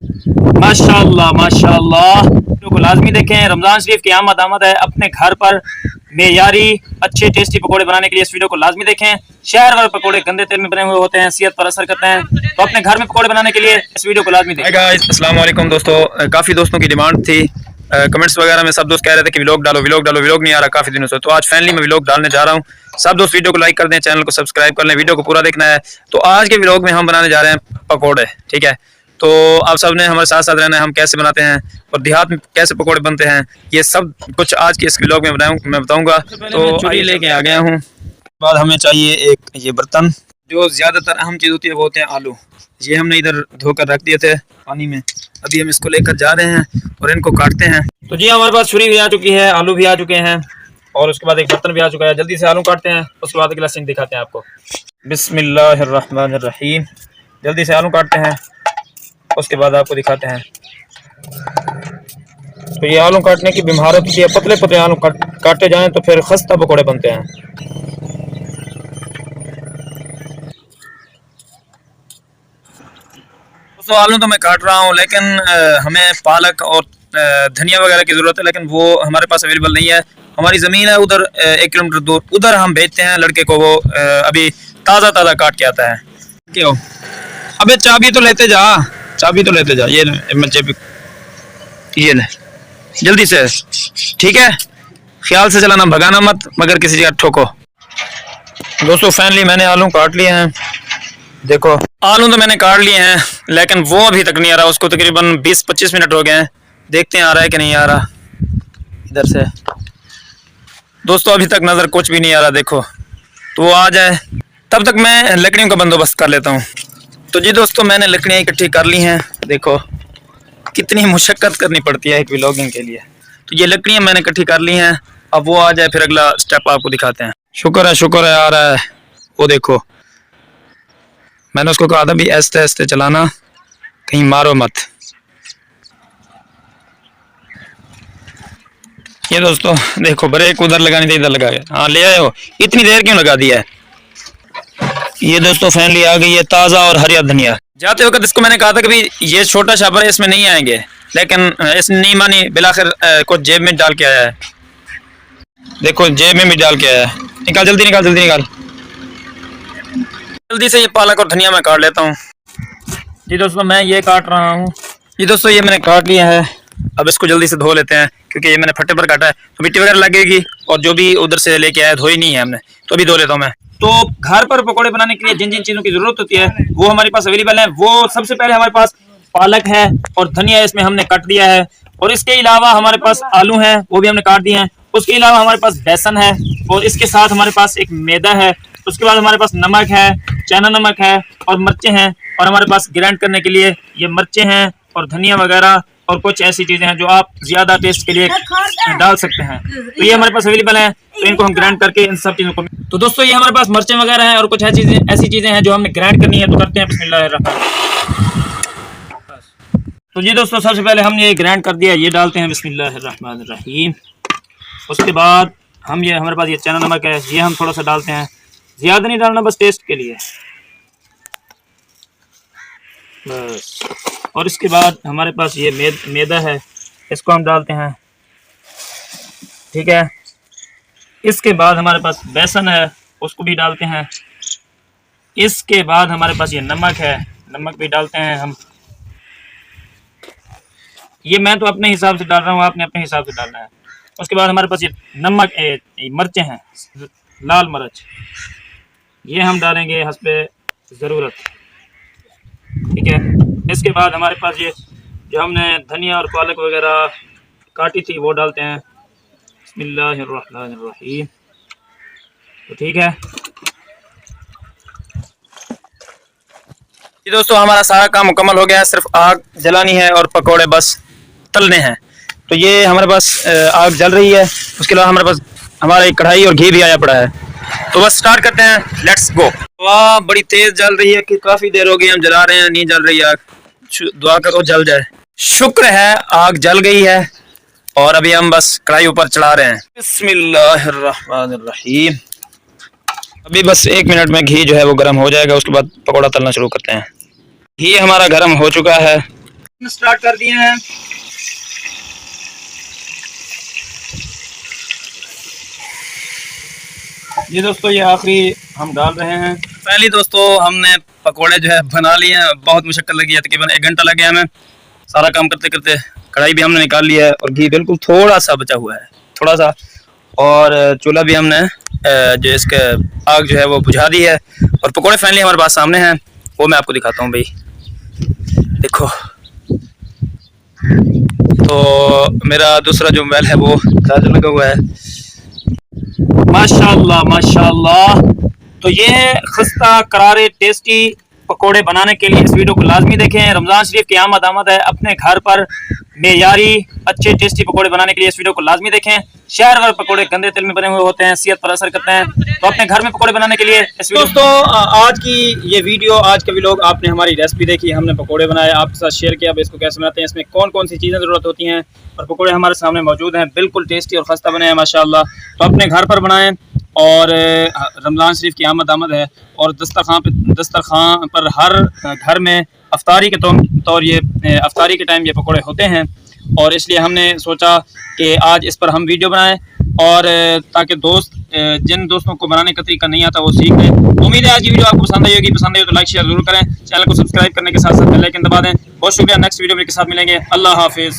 माशाअल्लाह माशाअल्लाह। वीडियो को लाजमी देखें। रमज़ान शरीफ की आमद है। अपने घर पर मेयारी अच्छे टेस्टी पकोड़े बनाने के लिए इस वीडियो को लाजमी देखें। शहर वाले पकोड़े गंदे तेल में बने हुए होते हैं, सेहत पर असर करते हैं, तो अपने घर में पकोड़े बनाने के लिए इस वीडियो को लाजमी देखें। गाइस अस्सलाम वालेकुम दोस्तों, काफ़ी दोस्तों की डिमांड थी, कमेंट्स वगैरह में सब दोस्त कह रहे थे कि व्लॉग डालो व्लॉग डालो, व्लॉग नहीं आ रहा काफ़ी दिनों से। तो आज फाइनली मैं व्लॉग डालने जा रहा हूँ। सब दोस्त वीडियो को लाइक कर दें, चैनल को सब्सक्राइब कर लें, वीडियो को पूरा देखना है। तो आज के व्लॉग में हम बनाने जा रहे हैं पकोड़े, ठीक है। तो आप सब ने हमारे साथ साथ रहना है, हम कैसे बनाते हैं और देहात में कैसे पकोड़े बनते हैं, ये सब कुछ आज के इस व्लॉग में मैं बताऊंगा। तो चूड़ी लेके आ गया हूँ। बाद हमें चाहिए एक ये बर्तन। जो ज़्यादातर अहम चीज़ होती है वो होते हैं आलू। ये हमने इधर धोकर रख दिए थे पानी में, अभी हम इसको लेकर जा रहे हैं और इनको काटते हैं। तो जी हमारे पास छुरी भी आ चुकी है, आलू भी आ चुके हैं और उसके बाद एक बर्तन भी आ चुका है। जल्दी से आलू काटते हैं, उसके बाद अगला सीन दिखाते हैं आपको। बिस्मिल्लाहिर्रहमानिर्रहीम। जल्दी से आलू काटते हैं, उसके बाद आपको दिखाते हैं। तो ये आलू काटने की भी महारत होती है। पतले पतले आलू काटे जाएं तो फिर खस्ता पकोड़े बनते हैं। तो आलू तो मैं काट रहा हूँ, लेकिन हमें पालक और धनिया वगैरह की ज़रूरत है, लेकिन वो हमारे पास अवेलेबल नहीं है। हमारी ज़मीन है उधर 1 किलोमीटर दूर, उधर हम भेजते हैं लड़के को, वो अभी ताज़ा ताज़ा काट के आता है। क्यों? अबे चाबी तो लेते जा, चाबी तो लेते जा। ये ले जल्दी से, ठीक है। ख्याल से चलाना, भगाना मत, मगर किसी जगह ठोको। दोस्तों फाइनली मैंने आलू काट लिए हैं। देखो आलू तो मैंने काट लिए हैं, लेकिन वो अभी तक नहीं आ रहा। उसको तकरीबन 20-25 मिनट हो गए हैं। देखते हैं आ रहा है कि नहीं आ रहा। इधर से दोस्तों अभी तक नज़र कुछ भी नहीं आ रहा। देखो तो वो आ जाए, तब तक मैं लकड़ियों का बंदोबस्त कर लेता हूँ। तो जी दोस्तों मैंने लकड़ियाँ इकट्ठी कर ली हैं। देखो कितनी मुशक्क़त करनी पड़ती है एक व्लॉगिंग के लिए। तो ये लकड़ियाँ मैंने इकट्ठी कर ली हैं। अब वो आ जाए फिर अगला स्टेप आपको दिखाते हैं। शुक्र है आ रहा है। वो देखो मैंने उसको कहा था भी ऐसे ऐसे चलाना, कहीं मारो मत। ये दोस्तों देखो ब्रेक उधर लगानी थी, इधर लगा गया। हाँ ले आए हो, इतनी देर क्यों लगा दिया है। ये दोस्तों फाइनली आ गई है ताज़ा और हरिया धनिया। जाते वक्त इसको मैंने कहा था कि भाई ये छोटा शाबर है, इसमें नहीं आएंगे, लेकिन इसने नहीं मानी। बिलाखिर कुछ जेब में डाल के आया है। देखो जेब में भी डाल के आया है। निकाल जल्दी, निकाल जल्दी, निकाल जल्दी से। ये पालक और धनिया मैं काट लेता हूँ। जी दोस्तों मैं ये काट रहा हूँ। ये दोस्तों ये मैंने काट लिया है। अब इसको जल्दी से धो लेते हैं, क्योंकि ये मैंने फट्टे पर काटा है तो मिट्टी वगैरह लगेगी, और जो भी उधर से लेके आया धोई नहीं है हमने, तो अभी धो लेता हूँ मैं। तो घर पर पकोड़े बनाने के लिए जिन जिन चीज़ों की ज़रूरत होती है वो हमारे पास अवेलेबल है। वो सबसे पहले हमारे पास पालक है और धनिया इसमें हमने काट दिया है, और इसके अलावा हमारे पास आलू हैं, वो भी हमने काट दिए हैं। उसके अलावा हमारे पास बेसन है, और इसके साथ हमारे पास एक मैदा है। उसके बाद हमारे पास नमक है, चना नमक है, और मिर्चें हैं, और हमारे पास ग्राइंड करने के लिए ये मिर्चें हैं और धनिया वगैरह, और कुछ ऐसी चीज़ें हैं जो आप ज़्यादा टेस्ट के लिए डाल सकते हैं। तो ये हमारे पास अवेलेबल है, तो इनको हम ग्राइंड करके इन सब चीज़ों को। तो दोस्तों ये हमारे पास मिर्चें वगैरह हैं और कुछ ऐसी चीज़ें हैं जो हमने ग्राइंड करनी है, तो करते हैं बिस्मिल्लाहिर्रहमानिर्रहीम। तो जी दोस्तों सबसे पहले हमने ये ग्राइंड कर दिया, ये डालते हैं बिस्मिल्लाहिर्रहमानिर्रहीम। उसके बाद हम ये हमारे पास ये चना नमक है, ये हम थोड़ा सा डालते हैं, ज़्यादा नहीं डालना, बस टेस्ट के लिए बस। और इसके बाद हमारे पास ये मैदा है, इसको हम डालते हैं, ठीक है। इसके बाद हमारे पास बेसन है, उसको भी डालते हैं। इसके बाद हमारे पास ये नमक है, नमक भी डालते हैं हम। ये मैं तो अपने हिसाब से डाल रहा हूँ, आपने अपने हिसाब से डालना है। उसके बाद हमारे पास ये नमक मिर्चें हैं, लाल मिर्च, ये हम डालेंगे हस्बे ज़रूरत, ठीक है। इसके बाद हमारे पास ये जो हमने धनिया और पालक वगैरह काटी थी वो डालते हैं बिस्मिल्लाहिर्रहमानिर्रहीम। तो ठीक है ये दोस्तों हमारा सारा काम मुकम्मल हो गया है, सिर्फ आग जलानी है और पकोड़े बस तलने हैं। तो ये हमारे पास आग जल रही है। उसके अलावा हमारे पास हमारा एक कढ़ाई और घी भी आया पड़ा है। तो बस स्टार्ट करते हैं, लेट्स गो। वाह बड़ी तेज जल रही है कि काफ़ी देर हो गई हम जला रहे हैं, नहीं जल रही आग। दुआ करो जल जाए। शुक्र है आग जल गई है, और अभी हम बस कढ़ाई ऊपर चढ़ा रहे हैं। बिस्मिल्लाहिर्रहमानिर्रहीम। अभी बस 1 मिनट में घी जो है वो गर्म हो जाएगा, उसके बाद पकौड़ा तलना शुरू करते हैं। घी हमारा गर्म हो चुका है, स्टार्ट कर दिए हैं। ये दोस्तों ये आखिरी हम डाल रहे हैं। पहले दोस्तों हमने पकोड़े जो है बना लिए हैं। बहुत मुश्किल लगी है, तकरीबन 1 घंटा लग गया हमें सारा काम करते करते। कढ़ाई भी हमने निकाल लिया है और घी बिल्कुल थोड़ा सा बचा हुआ है, थोड़ा सा। और चूल्हा भी हमने जो इसके आग जो है वो बुझा दी है। और पकोड़े फाइनली हमारे पास सामने हैं, वो मैं आपको दिखाता हूँ भाई। देखो, तो मेरा दूसरा जो मोबाइल है वो चार्ज लगा हुआ है। माशाल्लाह माशाल्लाह। तो ये है खस्ता करारे टेस्टी पकोड़े। बनाने के लिए इस वीडियो को लाजमी देखें। रमज़ान शरीफ की आमद है, अपने घर पर मेयारी अच्छे टेस्टी पकोड़े बनाने के लिए इस वीडियो को लाजमी देखें। शहर वाले पकोड़े गंदे तेल में बने हुए होते हैं, सेहत पर असर करते हैं। तो अपने घर में पकोड़े बनाने के लिए इस दोस्तों आज की ये वीडियो, आज का व्लॉग, आपने हमारी रेसिपी देखी, हमने पकोड़े बनाए, आपके साथ शेयर किया। अब इसको कैसे बनाते हैं, इसमें कौन कौन सी चीज़ें ज़रूरत होती हैं, और पकोड़े हमारे सामने मौजूद हैं, बिल्कुल टेस्टी और खस्ता बने हैं माशाल्लाह। तो अपने घर पर बनाएं। और रमज़ान शरीफ की आमद है, और दस्तरखान पर हर घर में अफ्तारी के तौर ये अफ्तारी के टाइम ये पकोड़े होते हैं। और इसलिए हमने सोचा कि आज इस पर हम वीडियो बनाएं, और ताकि जिन दोस्तों को बनाने का तरीका नहीं आता वो सीख लें। उम्मीद है आज की वीडियो आपको पसंद आई होगी। पसंद आई तो लाइक शेयर जरूर करें, चैनल को सब्सक्राइब करने के साथ साथ बेल आइकन दबा दें। बहुत शुक्रिया। नेक्स्ट वीडियो में के साथ मिलेंगे। अल्लाह हाफिज़।